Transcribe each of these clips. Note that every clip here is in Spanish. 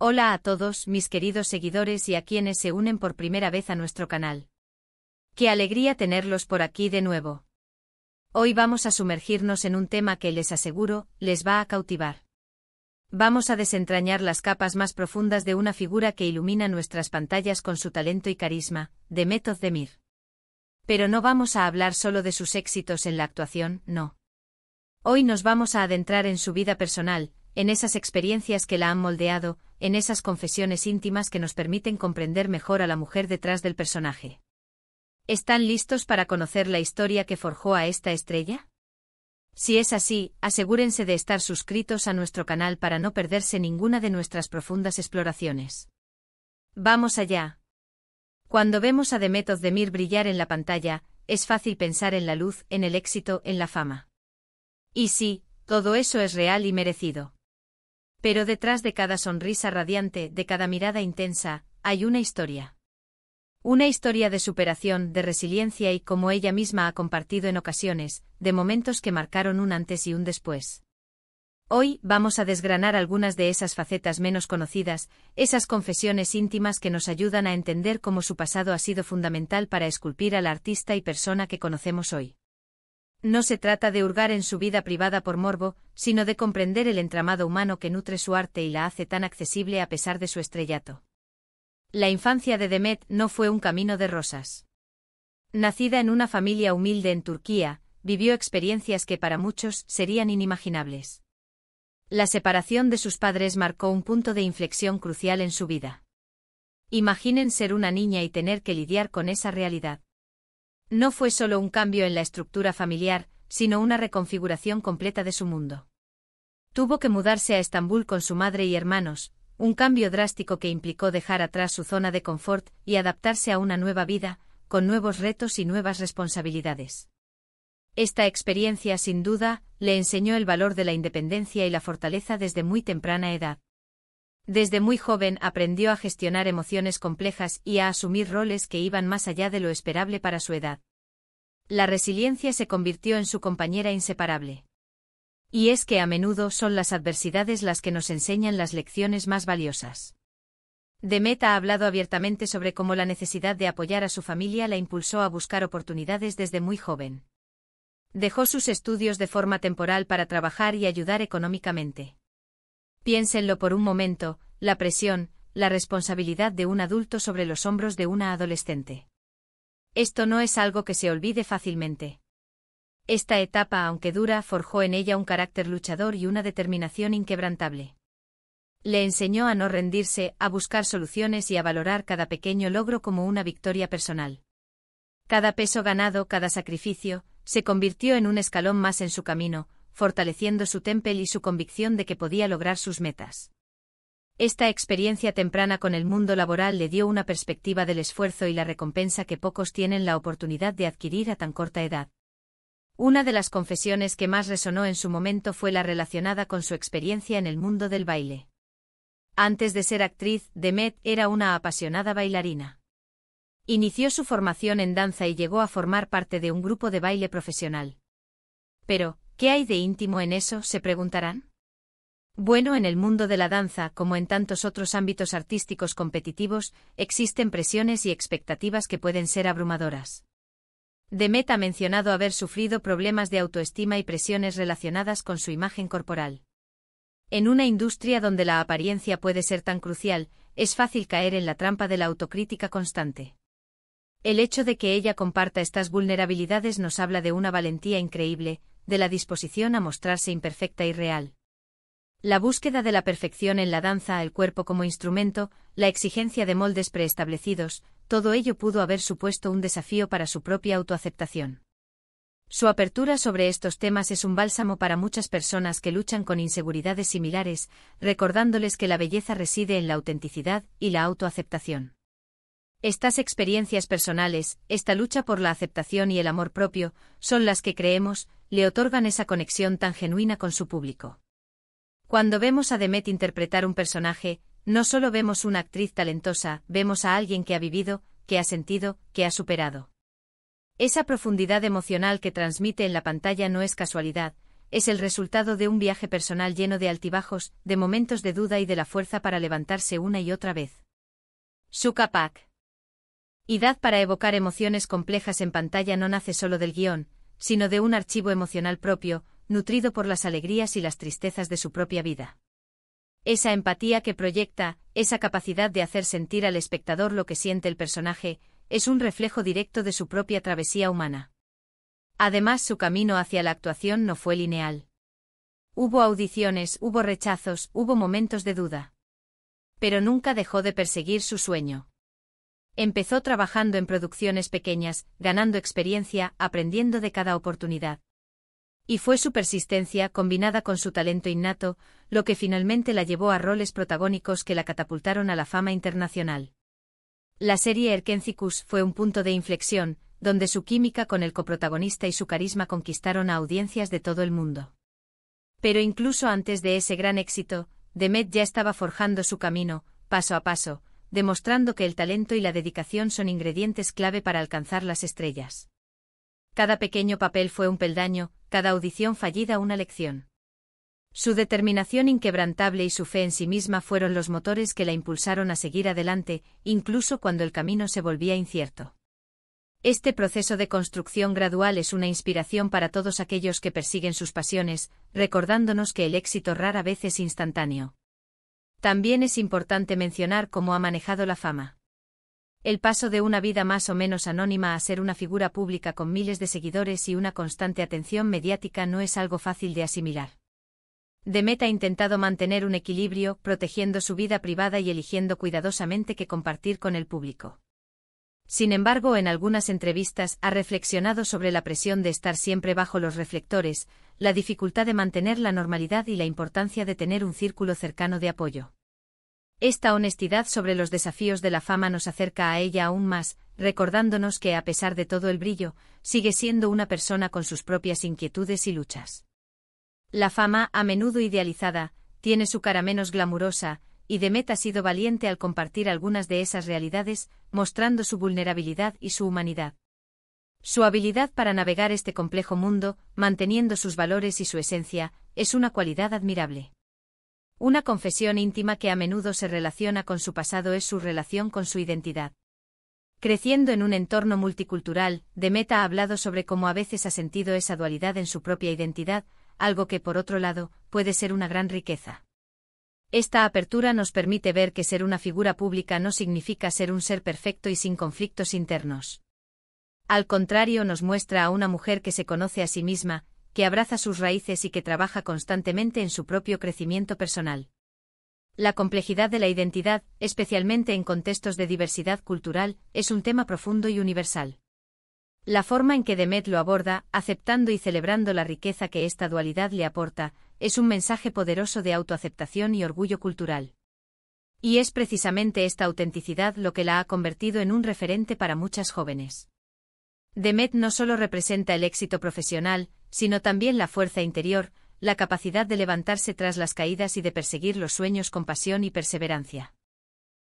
Hola a todos mis queridos seguidores y a quienes se unen por primera vez a nuestro canal. ¡Qué alegría tenerlos por aquí de nuevo! Hoy vamos a sumergirnos en un tema que les aseguro, les va a cautivar. Vamos a desentrañar las capas más profundas de una figura que ilumina nuestras pantallas con su talento y carisma, Demet Özdemir. Pero no vamos a hablar solo de sus éxitos en la actuación, no. Hoy nos vamos a adentrar en su vida personal, en esas experiencias que la han moldeado, en esas confesiones íntimas que nos permiten comprender mejor a la mujer detrás del personaje. ¿Están listos para conocer la historia que forjó a esta estrella? Si es así, asegúrense de estar suscritos a nuestro canal para no perderse ninguna de nuestras profundas exploraciones. ¡Vamos allá! Cuando vemos a Demet Özdemir brillar en la pantalla, es fácil pensar en la luz, en el éxito, en la fama. Y sí, todo eso es real y merecido. Pero detrás de cada sonrisa radiante, de cada mirada intensa, hay una historia. Una historia de superación, de resiliencia y, como ella misma ha compartido en ocasiones, de momentos que marcaron un antes y un después. Hoy vamos a desgranar algunas de esas facetas menos conocidas, esas confesiones íntimas que nos ayudan a entender cómo su pasado ha sido fundamental para esculpir a la artista y persona que conocemos hoy. No se trata de hurgar en su vida privada por morbo, sino de comprender el entramado humano que nutre su arte y la hace tan accesible a pesar de su estrellato. La infancia de Demet no fue un camino de rosas. Nacida en una familia humilde en Turquía, vivió experiencias que para muchos serían inimaginables. La separación de sus padres marcó un punto de inflexión crucial en su vida. Imaginen ser una niña y tener que lidiar con esa realidad. No fue solo un cambio en la estructura familiar, sino una reconfiguración completa de su mundo. Tuvo que mudarse a Estambul con su madre y hermanos, un cambio drástico que implicó dejar atrás su zona de confort y adaptarse a una nueva vida, con nuevos retos y nuevas responsabilidades. Esta experiencia, sin duda, le enseñó el valor de la independencia y la fortaleza desde muy temprana edad. Desde muy joven aprendió a gestionar emociones complejas y a asumir roles que iban más allá de lo esperable para su edad. La resiliencia se convirtió en su compañera inseparable. Y es que a menudo son las adversidades las que nos enseñan las lecciones más valiosas. Demet ha hablado abiertamente sobre cómo la necesidad de apoyar a su familia la impulsó a buscar oportunidades desde muy joven. Dejó sus estudios de forma temporal para trabajar y ayudar económicamente. Piénsenlo por un momento, la presión, la responsabilidad de un adulto sobre los hombros de una adolescente. Esto no es algo que se olvide fácilmente. Esta etapa, aunque dura, forjó en ella un carácter luchador y una determinación inquebrantable. Le enseñó a no rendirse, a buscar soluciones y a valorar cada pequeño logro como una victoria personal. Cada peso ganado, cada sacrificio, se convirtió en un escalón más en su camino, fortaleciendo su temple y su convicción de que podía lograr sus metas. Esta experiencia temprana con el mundo laboral le dio una perspectiva del esfuerzo y la recompensa que pocos tienen la oportunidad de adquirir a tan corta edad. Una de las confesiones que más resonó en su momento fue la relacionada con su experiencia en el mundo del baile. Antes de ser actriz, Demet era una apasionada bailarina. Inició su formación en danza y llegó a formar parte de un grupo de baile profesional. Pero, ¿qué hay de íntimo en eso?, se preguntarán. Bueno, en el mundo de la danza, como en tantos otros ámbitos artísticos competitivos, existen presiones y expectativas que pueden ser abrumadoras. Demet ha mencionado haber sufrido problemas de autoestima y presiones relacionadas con su imagen corporal. En una industria donde la apariencia puede ser tan crucial, es fácil caer en la trampa de la autocrítica constante. El hecho de que ella comparta estas vulnerabilidades nos habla de una valentía increíble, de la disposición a mostrarse imperfecta y real. La búsqueda de la perfección en la danza, el cuerpo como instrumento, la exigencia de moldes preestablecidos, todo ello pudo haber supuesto un desafío para su propia autoaceptación. Su apertura sobre estos temas es un bálsamo para muchas personas que luchan con inseguridades similares, recordándoles que la belleza reside en la autenticidad y la autoaceptación. Estas experiencias personales, esta lucha por la aceptación y el amor propio, son las que creemos, le otorgan esa conexión tan genuina con su público. Cuando vemos a Demet interpretar un personaje, no solo vemos una actriz talentosa, vemos a alguien que ha vivido, que ha sentido, que ha superado. Esa profundidad emocional que transmite en la pantalla no es casualidad, es el resultado de un viaje personal lleno de altibajos, de momentos de duda y de la fuerza para levantarse una y otra vez. Shuka Pak. Idad para evocar emociones complejas en pantalla no nace solo del guión, sino de un archivo emocional propio, nutrido por las alegrías y las tristezas de su propia vida. Esa empatía que proyecta, esa capacidad de hacer sentir al espectador lo que siente el personaje, es un reflejo directo de su propia travesía humana. Además, su camino hacia la actuación no fue lineal. Hubo audiciones, hubo rechazos, hubo momentos de duda. Pero nunca dejó de perseguir su sueño. Empezó trabajando en producciones pequeñas, ganando experiencia, aprendiendo de cada oportunidad. Y fue su persistencia, combinada con su talento innato, lo que finalmente la llevó a roles protagónicos que la catapultaron a la fama internacional. La serie Erkencikus fue un punto de inflexión, donde su química con el coprotagonista y su carisma conquistaron a audiencias de todo el mundo. Pero incluso antes de ese gran éxito, Demet ya estaba forjando su camino, paso a paso, demostrando que el talento y la dedicación son ingredientes clave para alcanzar las estrellas. Cada pequeño papel fue un peldaño, cada audición fallida una lección. Su determinación inquebrantable y su fe en sí misma fueron los motores que la impulsaron a seguir adelante, incluso cuando el camino se volvía incierto. Este proceso de construcción gradual es una inspiración para todos aquellos que persiguen sus pasiones, recordándonos que el éxito rara vez es instantáneo. También es importante mencionar cómo ha manejado la fama. El paso de una vida más o menos anónima a ser una figura pública con miles de seguidores y una constante atención mediática no es algo fácil de asimilar. Demet ha intentado mantener un equilibrio, protegiendo su vida privada y eligiendo cuidadosamente qué compartir con el público. Sin embargo, en algunas entrevistas ha reflexionado sobre la presión de estar siempre bajo los reflectores, la dificultad de mantener la normalidad y la importancia de tener un círculo cercano de apoyo. Esta honestidad sobre los desafíos de la fama nos acerca a ella aún más, recordándonos que, a pesar de todo el brillo, sigue siendo una persona con sus propias inquietudes y luchas. La fama, a menudo idealizada, tiene su cara menos glamurosa, y Demet ha sido valiente al compartir algunas de esas realidades, mostrando su vulnerabilidad y su humanidad. Su habilidad para navegar este complejo mundo, manteniendo sus valores y su esencia, es una cualidad admirable. Una confesión íntima que a menudo se relaciona con su pasado es su relación con su identidad. Creciendo en un entorno multicultural, Demet ha hablado sobre cómo a veces ha sentido esa dualidad en su propia identidad, algo que, por otro lado, puede ser una gran riqueza. Esta apertura nos permite ver que ser una figura pública no significa ser un ser perfecto y sin conflictos internos. Al contrario, nos muestra a una mujer que se conoce a sí misma, que abraza sus raíces y que trabaja constantemente en su propio crecimiento personal. La complejidad de la identidad, especialmente en contextos de diversidad cultural, es un tema profundo y universal. La forma en que Demet lo aborda, aceptando y celebrando la riqueza que esta dualidad le aporta, es un mensaje poderoso de autoaceptación y orgullo cultural. Y es precisamente esta autenticidad lo que la ha convertido en un referente para muchas jóvenes. Demet no solo representa el éxito profesional, sino también la fuerza interior, la capacidad de levantarse tras las caídas y de perseguir los sueños con pasión y perseverancia.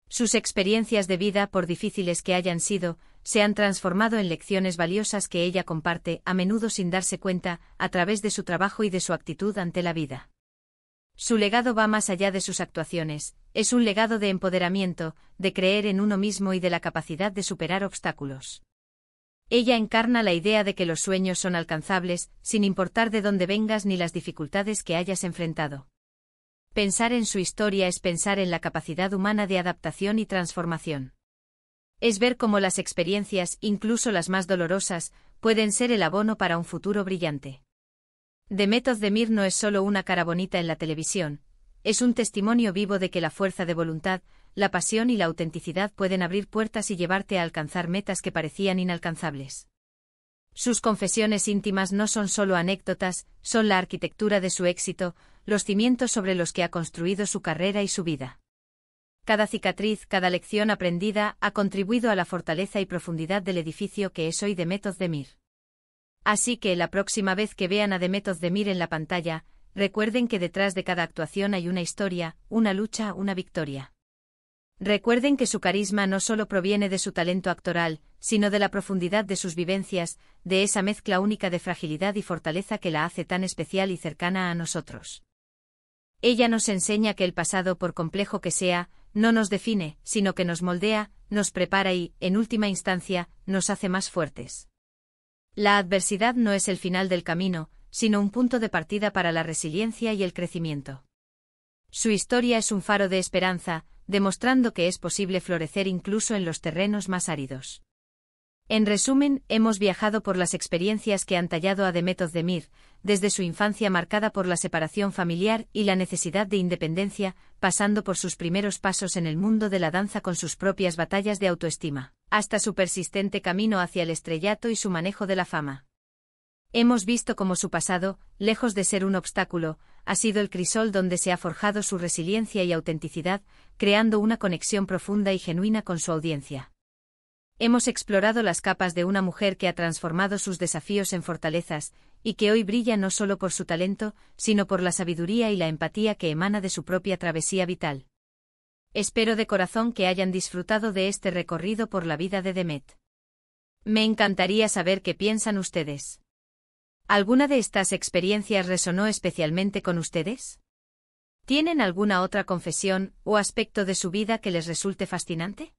Sus experiencias de vida, por difíciles que hayan sido, se han transformado en lecciones valiosas que ella comparte, a menudo sin darse cuenta, a través de su trabajo y de su actitud ante la vida. Su legado va más allá de sus actuaciones, es un legado de empoderamiento, de creer en uno mismo y de la capacidad de superar obstáculos. Ella encarna la idea de que los sueños son alcanzables, sin importar de dónde vengas ni las dificultades que hayas enfrentado. Pensar en su historia es pensar en la capacidad humana de adaptación y transformación. Es ver cómo las experiencias, incluso las más dolorosas, pueden ser el abono para un futuro brillante. Demet Özdemir no es solo una cara bonita en la televisión, es un testimonio vivo de que la fuerza de voluntad, la pasión y la autenticidad pueden abrir puertas y llevarte a alcanzar metas que parecían inalcanzables. Sus confesiones íntimas no son solo anécdotas, son la arquitectura de su éxito, los cimientos sobre los que ha construido su carrera y su vida. Cada cicatriz, cada lección aprendida, ha contribuido a la fortaleza y profundidad del edificio que es hoy Demet Özdemir. Así que la próxima vez que vean a Demet Özdemir en la pantalla, recuerden que detrás de cada actuación hay una historia, una lucha, una victoria. Recuerden que su carisma no solo proviene de su talento actoral, sino de la profundidad de sus vivencias, de esa mezcla única de fragilidad y fortaleza que la hace tan especial y cercana a nosotros. Ella nos enseña que el pasado, por complejo que sea, no nos define, sino que nos moldea, nos prepara y, en última instancia, nos hace más fuertes. La adversidad no es el final del camino, sino un punto de partida para la resiliencia y el crecimiento. Su historia es un faro de esperanza, demostrando que es posible florecer incluso en los terrenos más áridos. En resumen, hemos viajado por las experiencias que han tallado a Demet Özdemir, desde su infancia marcada por la separación familiar y la necesidad de independencia, pasando por sus primeros pasos en el mundo de la danza con sus propias batallas de autoestima, hasta su persistente camino hacia el estrellato y su manejo de la fama. Hemos visto cómo su pasado, lejos de ser un obstáculo, ha sido el crisol donde se ha forjado su resiliencia y autenticidad, creando una conexión profunda y genuina con su audiencia. Hemos explorado las capas de una mujer que ha transformado sus desafíos en fortalezas, y que hoy brilla no solo por su talento, sino por la sabiduría y la empatía que emana de su propia travesía vital. Espero de corazón que hayan disfrutado de este recorrido por la vida de Demet. Me encantaría saber qué piensan ustedes. ¿Alguna de estas experiencias resonó especialmente con ustedes? ¿Tienen alguna otra confesión o aspecto de su vida que les resulte fascinante?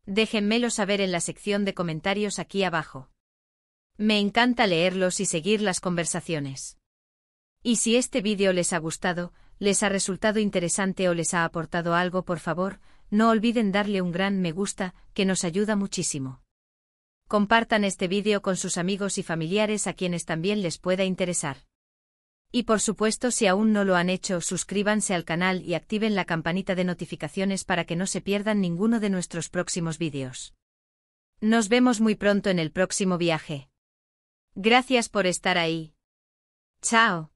Déjenmelo saber en la sección de comentarios aquí abajo. Me encanta leerlos y seguir las conversaciones. Y si este vídeo les ha gustado, les ha resultado interesante o les ha aportado algo, por favor, no olviden darle un gran me gusta, que nos ayuda muchísimo. Compartan este vídeo con sus amigos y familiares a quienes también les pueda interesar. Y por supuesto, si aún no lo han hecho, suscríbanse al canal y activen la campanita de notificaciones para que no se pierdan ninguno de nuestros próximos vídeos. Nos vemos muy pronto en el próximo viaje. Gracias por estar ahí. Chao.